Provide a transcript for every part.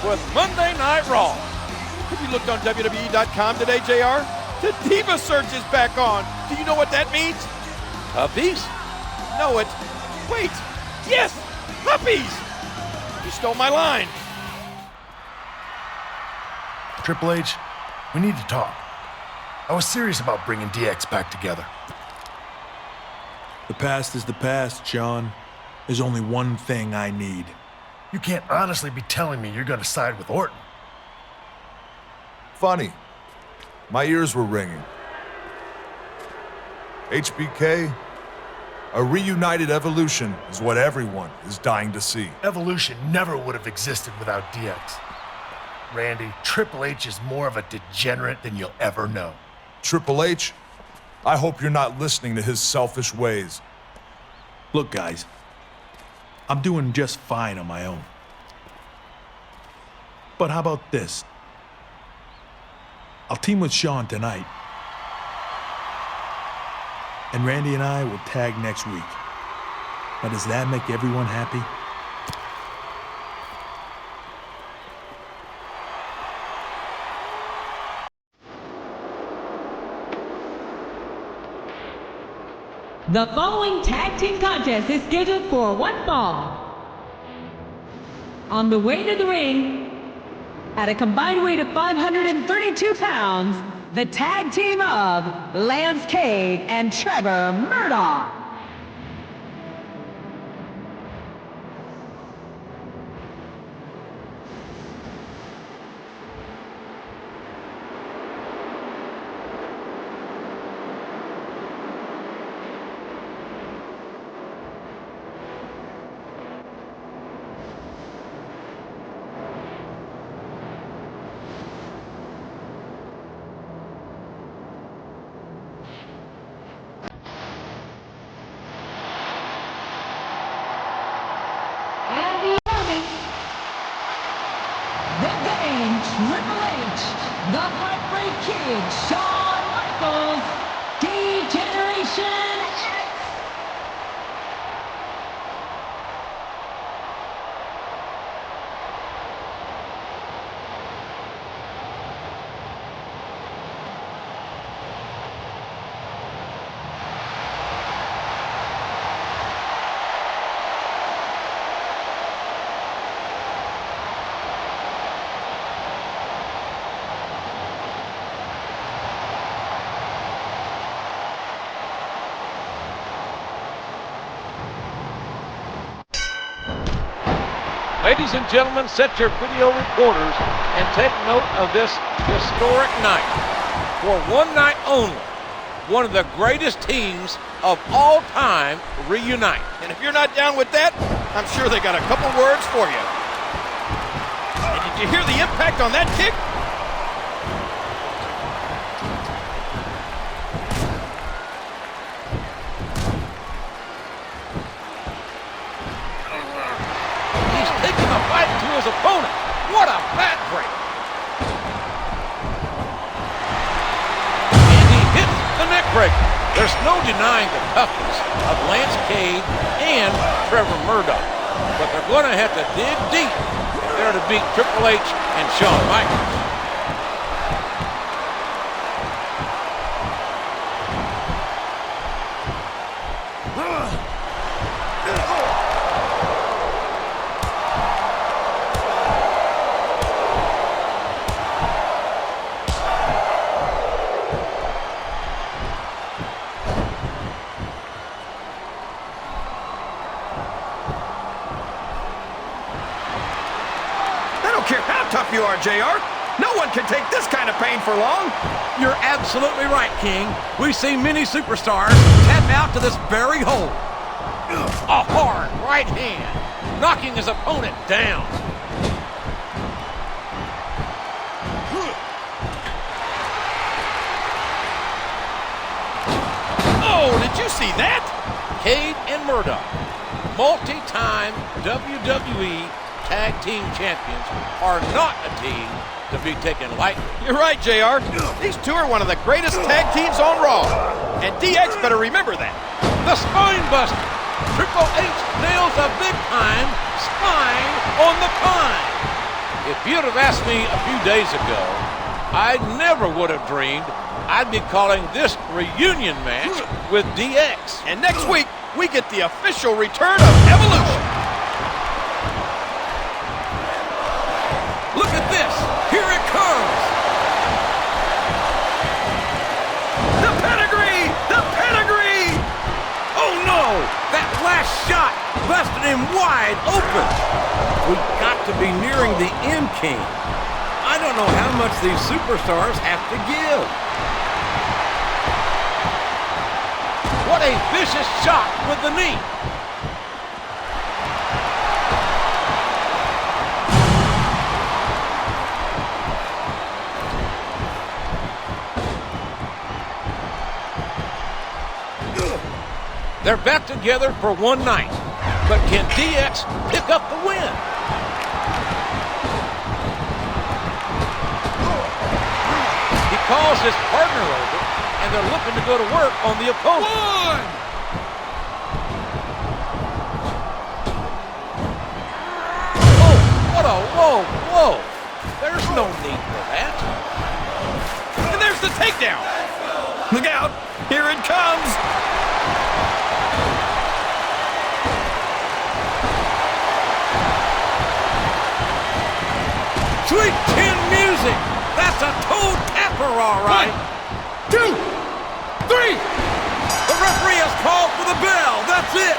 with Monday Night Raw. Have you looked on WWE.com today, JR? The Diva Search is back on. Do you know what that means? Puppies? No, it's... Wait! Yes! Puppies! You stole my line. Triple H, we need to talk. I was serious about bringing DX back together. The past is the past, Shawn. There's only one thing I need. You can't honestly be telling me you're gonna side with Orton. Funny. My ears were ringing. HBK, a reunited Evolution is what everyone is dying to see. Evolution never would have existed without DX. Randy, Triple H is more of a degenerate than you'll ever know. Triple H, I hope you're not listening to his selfish ways. Look, guys, I'm doing just fine on my own. But how about this? I'll team with Shawn tonight. And Randy and I will tag next week. Now, does that make everyone happy? The following tag team contest is scheduled for one fall. On the way to the ring, at a combined weight of 532 pounds, the tag team of Lance Cade and Trevor Murdoch. Triple H, the Heartbreak Kid, Shawn Michaels, D-Generation X. Ladies and gentlemen, set your video recorders and take note of this historic night. For one night only, one of the greatest teams of all time reunite. And if you're not down with that, I'm sure they got a couple words for you. And did you hear the impact on that kick? His opponent. What a back break. And he hits the neck breaker. There's no denying the toughness of Lance Cade and Trevor Murdoch. But they're going to have to dig deep if they're to beat Triple H and Shawn Michaels. Care how tough you are, JR. No one can take this kind of pain for long. You're absolutely right, King. We see many superstars tap out to this very hold. A hard right hand, knocking his opponent down. Oh, did you see that? Cade and Murdoch, multi-time WWE Tag Team Champions, are not a team to be taken lightly. You're right, JR. These two are one of the greatest tag teams on Raw. And DX better remember that. The Spine Buster. Triple H nails a big-time spine on the pine. If you'd have asked me a few days ago, I never would have dreamed I'd be calling this reunion match with DX. And next week, we get the official return of Evolution. Look at this. Here it comes. The pedigree! The pedigree! Oh, no. That last shot busted him wide open. We've got to be nearing the end, King. I don't know how much these superstars have to give. What a vicious shot with the knee. They're back together for one night. But can DX pick up the win? He calls his partner over, and they're looking to go to work on the opponent. One! Whoa. There's no need for that. And there's the takedown. Look out. Here it comes. Sweet chin music. That's a toe tapper, all right. 1, 2, 3. The referee has called for the bell. That's it.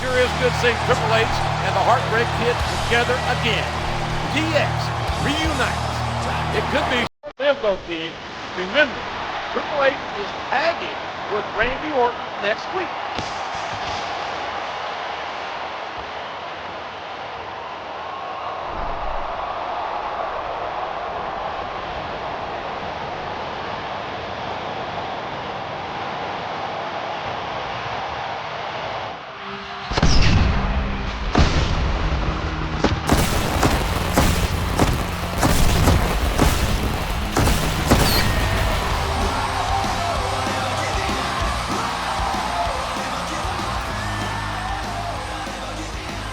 Sure is good seeing Triple H and the Heartbreak Kid together again. DX reunites. It could be Limbo team. Remember, Triple H is tagging with Randy Orton next week.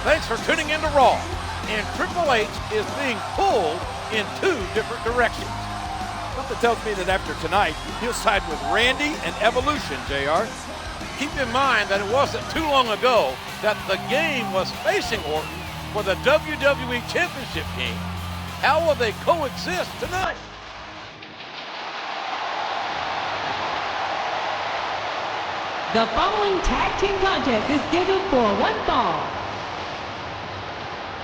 Thanks for tuning in to Raw. And Triple H is being pulled in two different directions. Something tells me that after tonight, he'll side with Randy and Evolution, JR. Keep in mind that it wasn't too long ago that the game was facing Orton for the WWE Championship game. How will they coexist tonight? The following tag team contest is scheduled for one fall.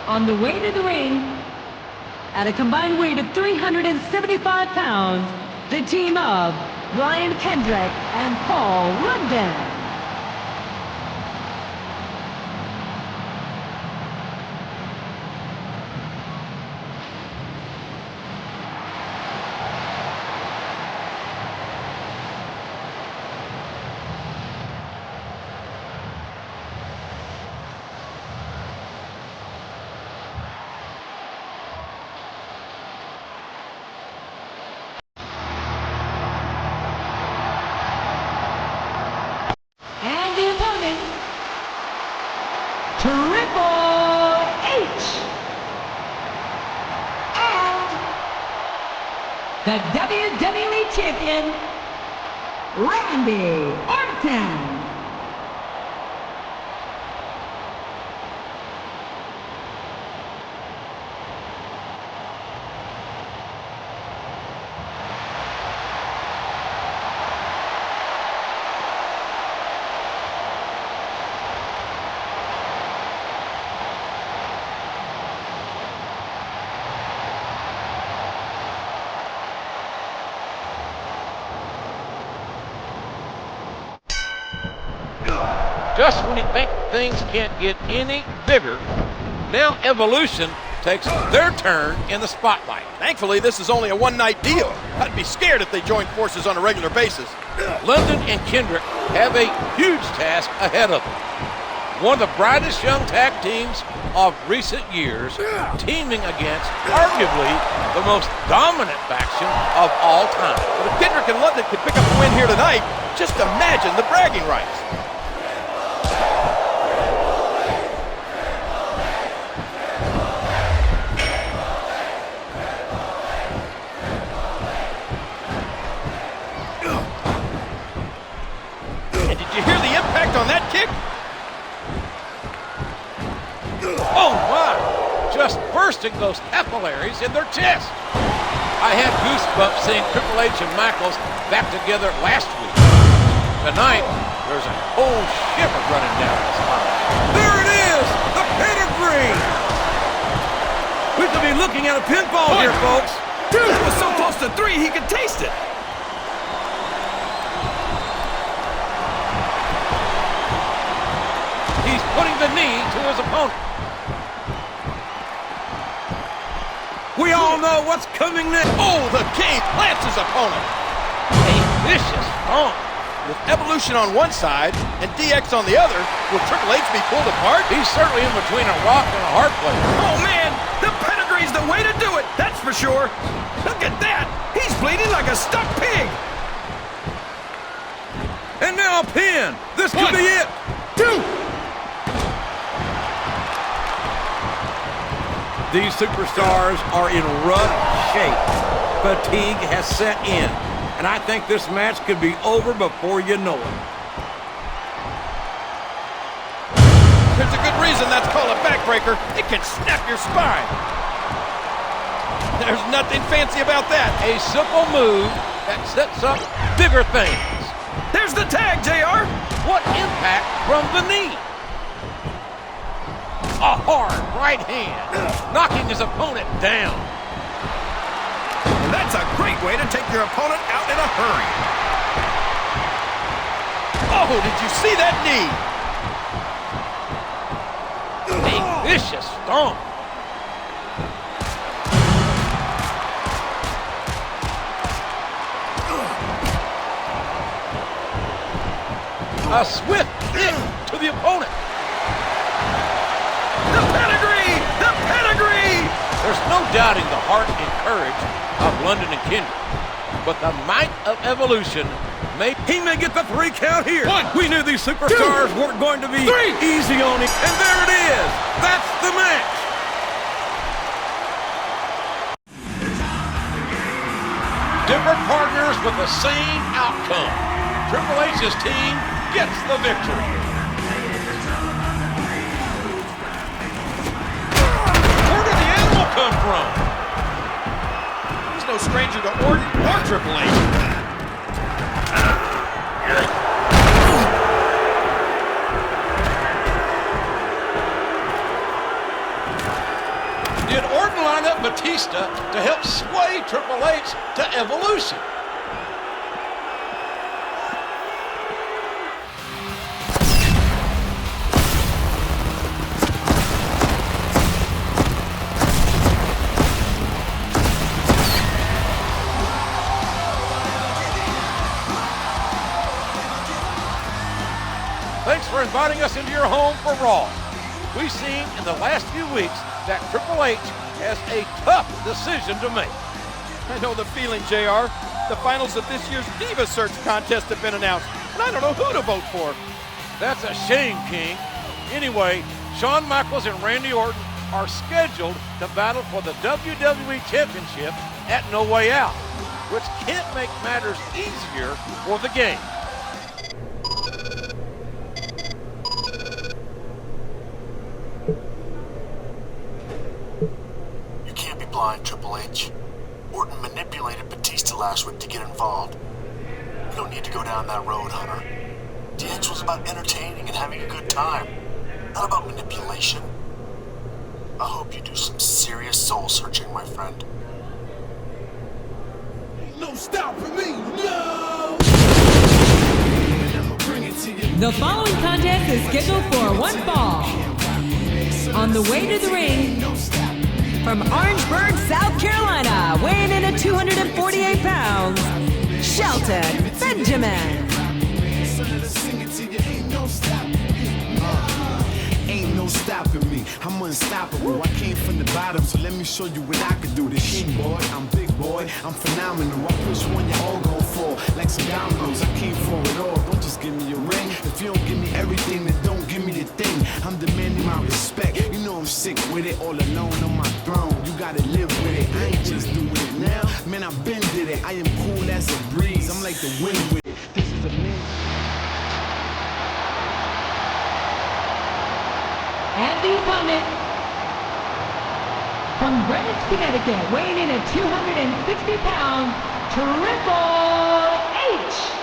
On the way to the ring, at a combined weight of 375 pounds, the team of Brian Kendrick and Paul London. And the opponent, Triple H. And the WWE Champion, Randy Orton. Just when you think things can't get any bigger, now Evolution takes their turn in the spotlight. Thankfully, this is only a one-night deal. I'd be scared if they joined forces on a regular basis. London and Kendrick have a huge task ahead of them. One of the brightest young tag teams of recent years, teaming against arguably the most dominant faction of all time. But if Kendrick and London could pick up a win here tonight, just imagine the bragging rights. just bursting those capillaries in their chest. I had goosebumps seeing Triple H and Michaels back together last week. Tonight, there's a whole shiver running down his spine. There it is, the pedigree. We could be looking at a pinfall here, folks. Dude, it was so close to 3 he could taste it. He's putting the knee to his opponent. We all know what's coming next. Oh, the cane plants his opponent. A vicious stomp. With Evolution on one side and DX on the other, will Triple H be pulled apart? He's certainly in between a rock and a hard place. Oh, man, the pedigree's the way to do it, that's for sure. Look at that. He's bleeding like a stuck pig. And now a pin. This could be it. 2. These superstars are in rough shape. Fatigue has set in, and I think this match could be over before you know it. There's a good reason that's called a backbreaker. It can snap your spine. There's nothing fancy about that. A simple move that sets up bigger things. There's the tag, JR. What impact from the knee? A hard right hand, knocking his opponent down. That's a great way to take your opponent out in a hurry. Oh, did you see that knee? A vicious stomp. A swift kick to the opponent. The pedigree! The pedigree! There's no doubting the heart and courage of London and Kendrick. But the might of Evolution, he may get the 3 count here. 1, we knew these superstars weren't going to be 3. easy on him. And there it is. That's the match. Different partners with the same outcome. Triple H's team gets the victory. Where did the animal come from? He's no stranger to Orton or Triple H. Did Orton line up Batista to help sway Triple H to Evolution? Thanks for inviting us into your home for Raw. We've seen in the last few weeks that Triple H has a tough decision to make. I know the feeling, JR. The finals of this year's Diva Search contest have been announced, and I don't know who to vote for. That's a shame, King. Anyway, Shawn Michaels and Randy Orton are scheduled to battle for the WWE Championship at No Way Out, which can't make matters easier for the game. You can't be blind, Triple H. Orton manipulated Batista last week to get involved. You don't need to go down that road, Hunter. DX was about entertaining and having a good time, not about manipulation. I hope you do some serious soul searching, my friend. No stopping me, no! The following contest is scheduled for one fall. On the way to the ring, from Orangeburg, South Carolina, weighing in at 248 pounds, Shelton Benjamin. Ain't no stopping me, I'm unstoppable. I came from the bottom, so let me show you what I can do. This shit, boy, I'm big boy, I'm phenomenal. I push one, you all gon' fall like some dominoes. I came for it all, don't just give me a ring. If you don't give me everything, then don't give me the thing. I'm demanding my respect, you know I'm sick with it. All alone on my throne, you gotta live with it. I ain't just doing it now, man, I've been did it. I am cool as a breeze, I'm like the wind with it. This is a man. And the opponent, From Greenwich, Connecticut, weighing in at 260 pounds, Triple H.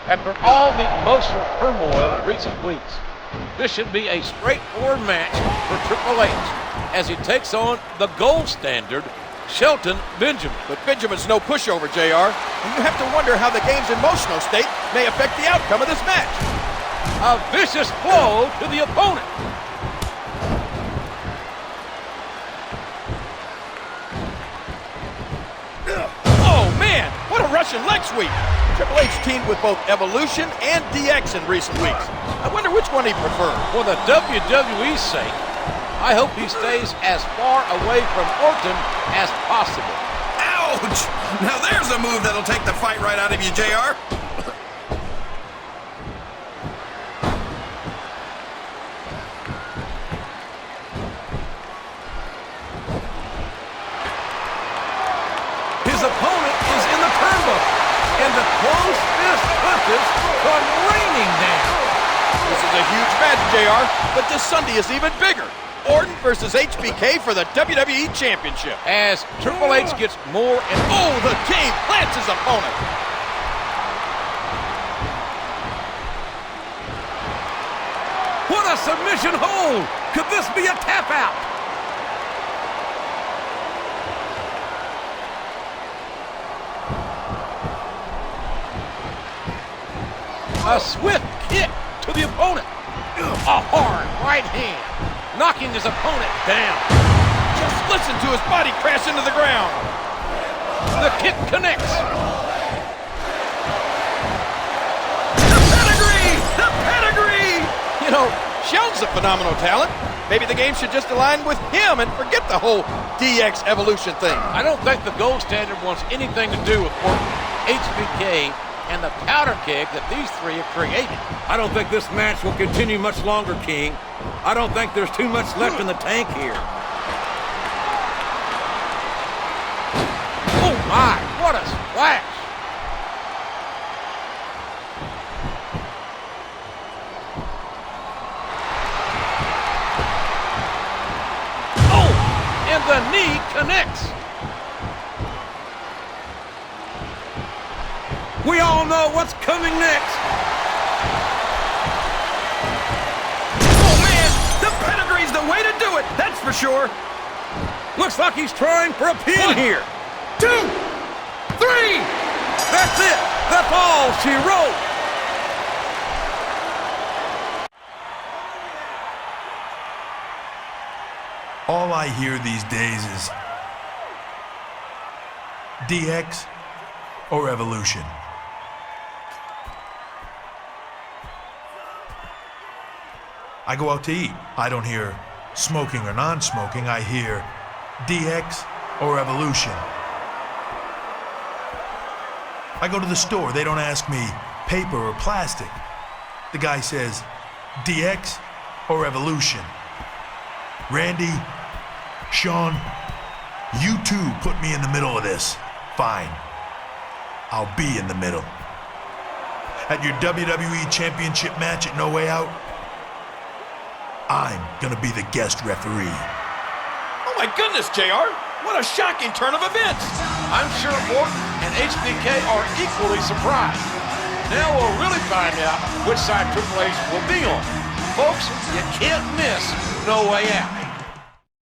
After all the emotional turmoil in recent weeks, this should be a straightforward match for Triple H as he takes on the gold standard, Shelton Benjamin. But Benjamin's no pushover, JR, and you have to wonder how the game's emotional state may affect the outcome of this match. A vicious blow to the opponent. Oh, man, what a Russian leg sweep. Triple H teamed with both Evolution and DX in recent weeks. I wonder which one he prefers. For the WWE's sake, I hope he stays as far away from Orton as possible. Ouch! Now there's a move that'll take the fight right out of you, JR. His opponent is in the turnbuckle, and the closed fist punches come raining down. This is a huge match, JR, but this Sunday is even bigger. Orton versus HBK for the WWE Championship. As Triple H gets more and Oh, the King plants his opponent. what a submission hold! Could this be a tap out? A swift kick to the opponent. A hard right hand, knocking his opponent down. Just listen to his body crash into the ground. The kick connects. The pedigree! The pedigree! You know, Shelton's a phenomenal talent. Maybe the game should just align with him and forget the whole DX Evolution thing. I don't think the gold standard wants anything to do with Orton, HBK, and the powder keg that these three have created. I don't think this match will continue much longer, King. I don't think there's too much left in the tank here. Oh my, what a splash! Oh, and the knee connects. We all know what's coming next. Oh, man! The pedigree's the way to do it, that's for sure. Looks like he's trying for a pin here. 2, 3! That's it. That's all she wrote. All I hear these days is DX or Evolution. I go out to eat. I don't hear smoking or non-smoking. I hear DX or Evolution. I go to the store, they don't ask me paper or plastic. The guy says, DX or Evolution? Randy, Shawn, you two put me in the middle of this. Fine. I'll be in the middle. At your WWE Championship match at No Way Out, I'm gonna be the guest referee. Oh my goodness, JR. What a shocking turn of events. I'm sure Orton and HBK are equally surprised. Now we'll really find out which side Triple H will be on. Folks, you can't miss No Way Out.